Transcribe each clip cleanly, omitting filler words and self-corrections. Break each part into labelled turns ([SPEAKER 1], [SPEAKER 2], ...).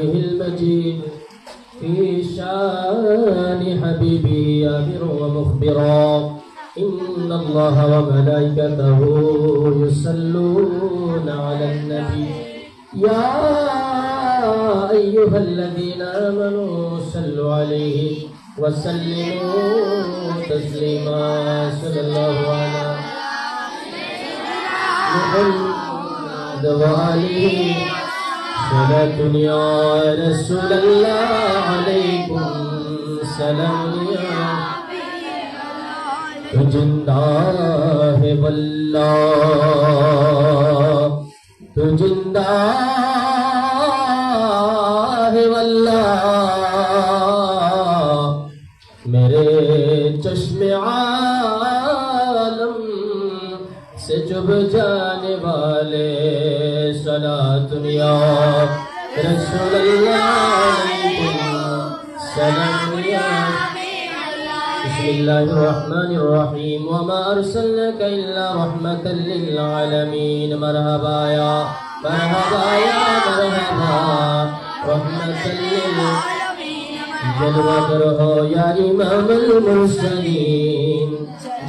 [SPEAKER 1] المجيد في شان حبيبه آمرا ومخبرا إن الله وملائكته يصلون على النبي يا أيها الذين آمنوا صلوا عليه وسلموا تسليما صلى الله على محمد وآله صلاة يا رسول الله عليكم سلام يا تو زندہ ہے واللہ تو زندہ ہے واللہ میرے چشم عالم سے چب جانے والے صلاۃ یا رسول اللہ سلام یا بسم اللہ الرحمن الرحیم وما ارسلناک الا رحمة للعالمین مرحبا یا مرحبا یا مرحبا رحمة للعالمین جلوہ گر ہو یا امام المرسلین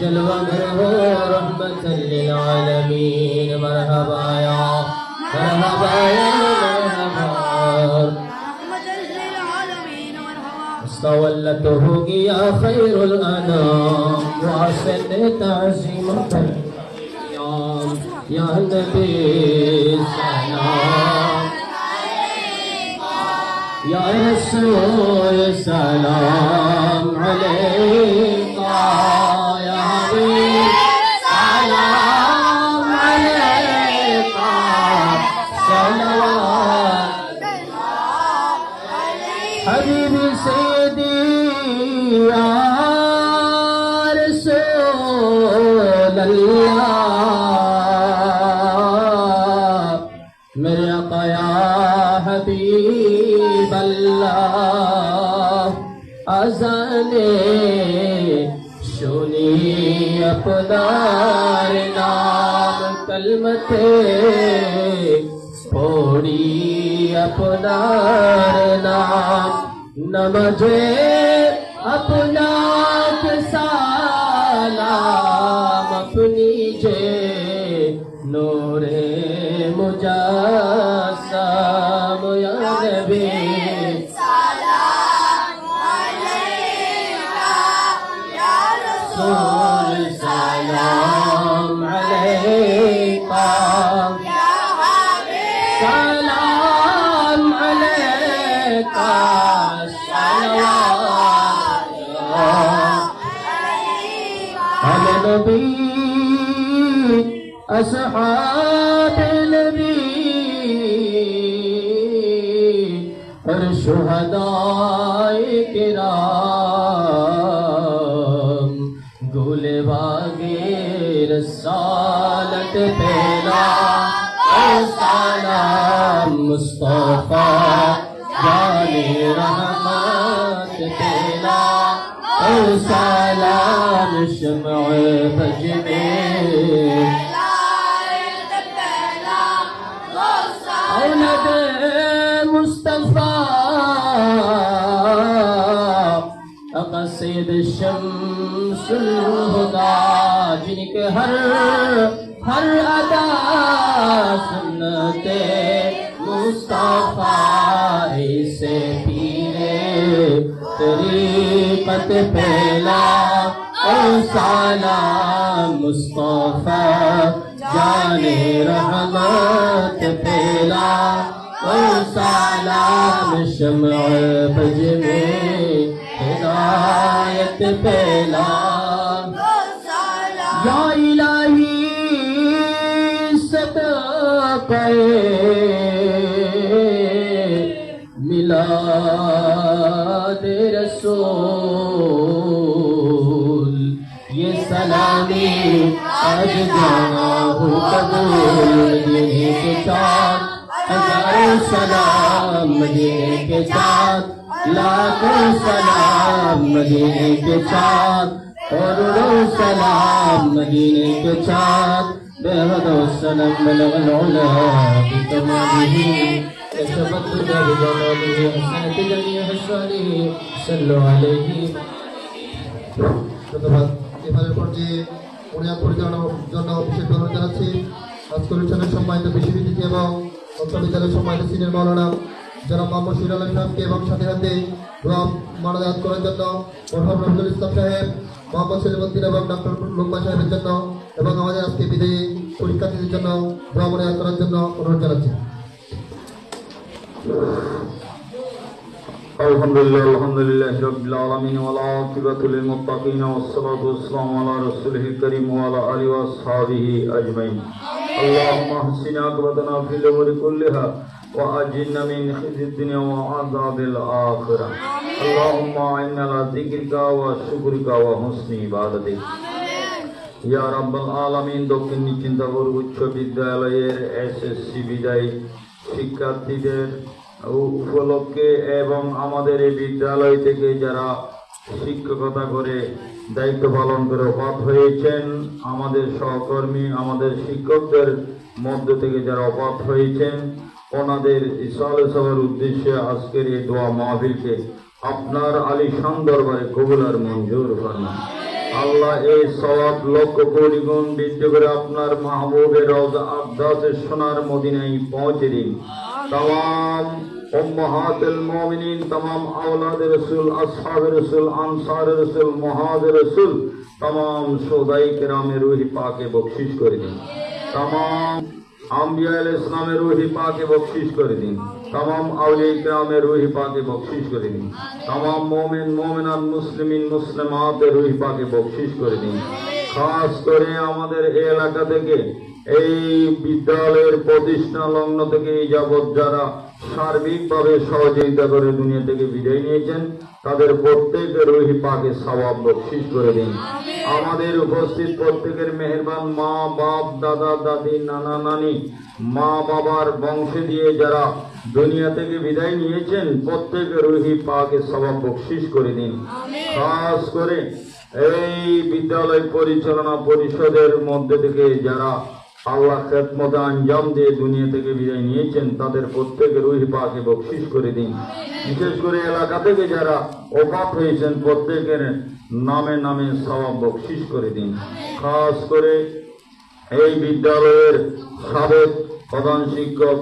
[SPEAKER 1] جلوہ گر ہو رحمة للعالمین مرحبا یا مرحبا یا مرحبا استولته يا خير الأنام وأحسن تعظيمك يا نبي سلام يا رسول سلام عليك يا حبيب سلام عليك صلوات حبيبي سيدي يا رسول الله میرے آقا یا حبیب اللہ اذان شونی اپنار نام کلمت پوڑی اپنار نام نمجھے اپنا سلام اپنی جے نور مجسم یا نبی سلام علیکہ یا رسول سلام علیکہ یا حبیب سلام علیکہ نبی اصحاب نبی اور شہداء کرام گولے باغے رسالت پیدا سلام مصطفیٰ جان رحمت پیدا سلام شمع بج میں اولاد مصطفیٰ قصید شمس الہدی جن کے ہر ادا سنتے مصطفیٰ سے پیرے طریقت پہلا او سلام مصطفیٰ جان رحمت پہلا او سلام شمع بج میں ہدایت پہلا یا الہی صدقہ میلاد رسول یہ سلامی آج جانا ہو قبول مدینے کے چاند ہزاروں سلام مدینے کے چاند لاکھوں سلام مدینے کے چاند کروڑوں سلام مدینے کے چاند بے حد و سلام بلغ العلا بکمالہ كشف الدجى بجماله حسنت جميع الصالحين صلوا عليه
[SPEAKER 2] ধন্যবাদ। এবারের পর্যায়ে উনিয়ান পরিচালনার জন্য বিশেষ অনুরোধ জানাচ্ছি আজকের অনুষ্ঠানের সম্মানিত বিশ্ববিদ্যালয় এবং উচ্চ বিদ্যালয়ের সম্মানিত সিনিয়র মাওলানা জনাব মোহাম্মদ শহীদুল আলম সাহেবকে এবং সাথে সাথে দোয়া মানদাত করার জন্য মরহুম রফিকুল ইসলাম সাহেব, মোহাম্মদ সেলিমউদ্দিন এবং ডক্টর লোকমান সাহেবের জন্য এবং আমাদের আজকে বিদায়ী পরীক্ষার্থীদের জন্য দোয়া মানদাত করার জন্য অনুরোধ জানাচ্ছি।
[SPEAKER 3] আলহামদুলিল্লাহ রাব্বিল আলামিন ওয়াল আকিবাতু লিল মুত্তাকিন ওয়াসসালাতু ওয়াসসালামু আলা রাসূলিল কারীম ওয়া আলা আলিহি ওয়া আসহাবিহি আজমাইন। আল্লাহুম্মা হসিন আকিবাতানা ফিল উমুরি কুল্লিহা ওয়া আজিরনা মিন খিজিদ দুনিয়া ওয়া আযাবিল আখিরাহ। আল্লাহুম্মা ইন্না আলা যিকরিকা ওয়া শুকরিকা ওয়া হুসনি ইবাদাতিক। ইয়া রাব্বাল আলামিন, দক্ষিণ চিন্তাপুর উচ্চ বিদ্যালয়ের এসএসসি বিদায়ী শিক্ষার্থীদের উপলক্ষে এবং আমাদের এই বিদ্যালয় থেকে যারা শিক্ষকতা করে দায়িত্ব পালন করে অপাত হয়েছেন, আমাদের সহকর্মী আমাদের শিক্ষকদের মধ্য থেকে যারা অপাত হয়েছেন, ওনাদের ইসালে সবার উদ্দেশ্যে আজকের এই দোয়া মাহফিলকে আপনার আলিশান দরবারে কবুল আর মঞ্জুর ফরমান। আল্লাহ এই সওয়াব লক্ষ কোটি গুণ বৃদ্ধি করে আপনার মাহবুবের রওজা আকদাসের সোনার মদিনায় পৌঁছে দিন। तमाम उम्महातुल मोमिनीन, तमाम औलाद रसूल, असहाब रसूल, अंसार रसूल, मुहाज रसूल, तमाम शुहदाए किराम रूही पाके बख्शिश कर दिन। तमाम अंबिया इस्लाम रूही पाके बख्शिश कर दिन। तमाम औलिया किराम रूही पाके बख्शिश कर दिन। तमाम मोमिन मोमिनात मुस्लिमीन मुस्लिमात रूही पाके बख्शिश कर दिन। खास करे আমাদের এই এলাকা থেকে এই বিদ্যালয়ের প্রতিষ্ঠা লগ্ন থেকে এই যাবৎ যারা সার্বিকভাবে সহযোগিতা করে দুনিয়া থেকে বিদায় নিয়েছেন, তাদের প্রত্যেকের রুহি পাকে সওয়াব বখশিশ করে দিন। আমাদের উপস্থিত প্রত্যেকের মেহেরবান মা বাপ দাদা দাদি নানা নানি মা বাবার বংশে দিয়ে যারা দুনিয়া থেকে বিদায় নিয়েছেন, প্রত্যেকের রুহি পাকে সওয়াব বখশিশ করে দিন। খাস করে এই বিদ্যালয় পরিচালনা পরিষদের মধ্যে থেকে যারা আল্লাহ খেদমত আঞ্জাম দিয়ে দুনিয়া থেকে বিদায় নিয়েছেন, তাদের প্রত্যেকের রুহি পাকে বখশিশ করে দিন। বিশেষ করে এলাকা থেকে যারা ওফাত হয়েছেন, প্রত্যেকের নামে নামে সওয়াব বখশিশ করে দিন। খাস করে এই বিদ্যালয়ের সাবেক প্রধান শিক্ষক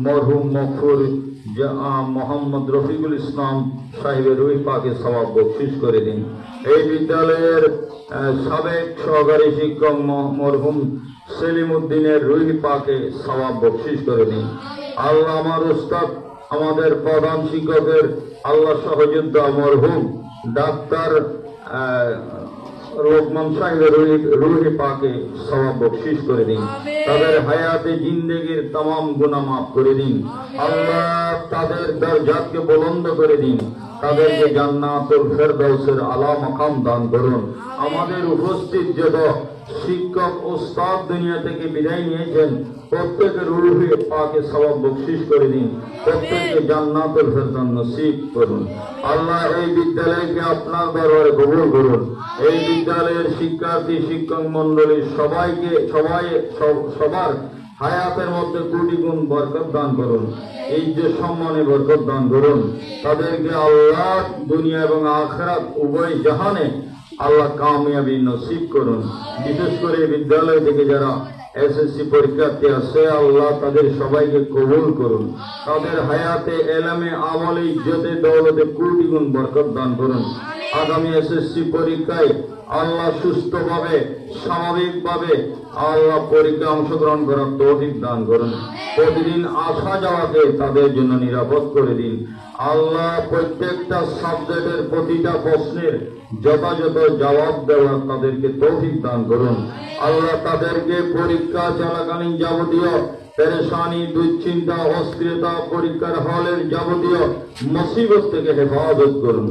[SPEAKER 3] মরহুম মকফুর মোহাম্মদ রফিকুল ইসলাম সাহেবের রুহি পাকে সওয়াব বখশিশ করে দিন। এই বিদ্যালয়ের সাবেক সহকারী শিক্ষক মরহুম সেলিমউদ্দিনের রুহি পাকে সওয়াব বখশিশ করে দিন। আল্লাহ আমার উস্তাদ আমাদের প্রধান শিক্ষকের আল্লাহ সহযোদ্ধা মরহুম ডাক্তার লোকমান সাহেবের রুহি পাকে সওয়াব বখশিশ করে দিন। তাদের হায়াতে জিন্দেগির तमाम গুনাহ মাফ করে দিন। আল্লাহ তাদের দরজাকে বুলন্দ করে দিন। তাদেরকে জান্নাতুল ফেরদাউসের আলা মাকাম দান করুন। আমাদের উপস্থিত যত শিক্ষক উস্তাদ দুনিয়া থেকে বিদায় নিয়েছেন, প্রত্যেকের রুহি পাকে সওয়াব বখশিশ করে দিন। প্রত্যেককে জান্নাতুল ফেরদাউস নসিব করুন। আল্লাহ এই বিদ্যালয়কে আপনার দরবারে কবুল করুন। এই বিদ্যালয়ের শিক্ষার্থী শিক্ষক মন্ডলী সবার হায়াতের মধ্যে কোটি গুণ বরকত দান করুন। এই যে সম্মানে বরকত দান করুন। তাদেরকে আল্লাহ দুনিয়া এবং আখিরাত উভয় জাহানে আল্লাহ কামিয়াবি নসিব করুন। বিশেষ করে বিদ্যালয় থেকে যারা এসএসসি পরীক্ষার্থী আছে, আল্লাহ তাদের সবাইকে কবুল করুন। তাদের হায়াতে এলমে আমলে ইজ্জতে দৌলতে কোটি গুণ বরকত দান করুন। আগামী এসএসসি পরীক্ষায় আল্লাহ সুস্থভাবে স্বাভাবিকভাবে আল্লাহ পরীক্ষা অংশগ্রহণ করার তৌফিক দান করুন। প্রতিদিন আসা যাওয়াকে তাদের জন্য নিরাপদ করে দিন। আল্লাহ প্রত্যেকটা সাবজেক্টের প্রতিটা প্রশ্নের যথাযথ জবাব দেওয়ার তাদেরকে তৌফিক দান করুন। আল্লাহ তাদেরকে পরীক্ষা চলাকালীন যাবতীয় পেরেশানি দুশ্চিন্তা অস্থিরতা পরীক্ষার হলের যাবতীয় মুসিবত থেকে হেফাজত করুন।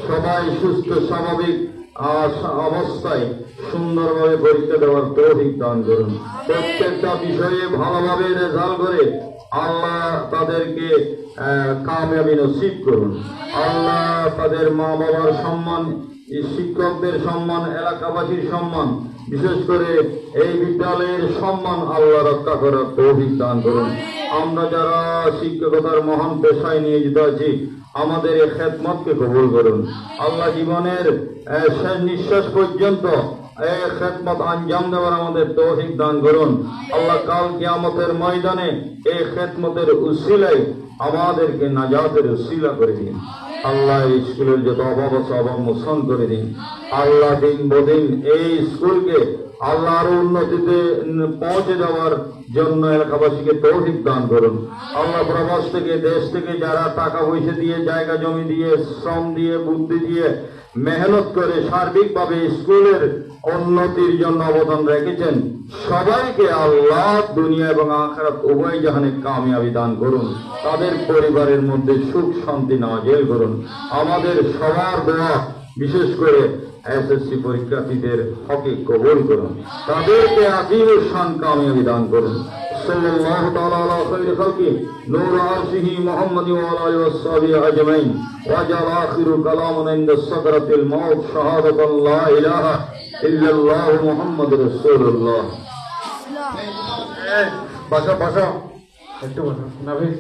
[SPEAKER 3] সবাই সুস্থ স্বাভাবিক অবস্থায় সুন্দরভাবে পরীক্ষা দেওয়ার তৌফিক দান করুন। প্রত্যেকটা বিষয়ে ভালোভাবে রেজাল্ট করে আল্লাহ তাদেরকে কামিয়াবি নসিব করুন। আল্লাহ তাদের মা বাবার সম্মান এই শিক্ষকদের সম্মান, এলাকাবাসীর সম্মান, বিশেষ করে এই বিদ্যালয়ের সম্মান আল্লাহ রক্ষা করার তৌফিক দান করুন। আমরা যারা শিক্ষকতার মহান পেশায় নিয়োজিত আছি, আমাদের এই খেদমতকে কবুল করুন। আল্লাহ জীবনের শেষ নিঃশ্বাস পর্যন্ত এই খেদমত আঞ্জাম দেওয়ার আমাদের তৌফিক দান করুন। আল্লাহ কাল কিয়ামতের ময়দানে এই খেদমতের উসিলায় আমাদেরকে নাজাতের উসিলা করে দিন। আল্লাহ এই স্কুলের যত অভাব আছে অভাব মোচন করে দিন। আল্লাহ দিন বদিন এই স্কুলকে আল্লাহ আরো উন্নতিতে পৌঁছে দেওয়ার জন্য এলাকাবাসীকে তৌফিক দান করুন। আল্লাহ প্রবাস থেকে, দেশ থেকে যারা টাকা পয়সা দিয়ে, জায়গা জমি দিয়ে, শ্রম দিয়ে, বুদ্ধি দিয়ে, মেহনত করে সার্বিকভাবে স্কুলের উন্নতির জন্য অবদান রেখেছেন, সবাইকে আল্লাহ দুনিয়া এবং আখিরাত উভয় জাহানে কামিয়াবি দান করুন। তাদের পরিবারের মধ্যে সুখ শান্তি নাজিল করুন। আমাদের সবার দোয়া, বিশেষ করে এসএসসি পরীক্ষার্থীদের হকে কবুল করুন। তাদেরকে আকিম শান কামিয়াবি দান করুন। সাল্লাল্লাহু তাআলা আলা খায়রি খালকি নূর আরশিহি মুহাম্মাদি ওয়া আলা আলিহি ওয়া সাহবিহি আজমাইন ওয়া জাল আখিরু কালামুনা ইনদা সাকরাতিল মাউত শাহাদাতান লা ইলাহা ইল্লাল্লাহু মুহাম্মাদুর রাসূলুল্লাহ।
[SPEAKER 1] বাসা একটু বাসা না ভাই।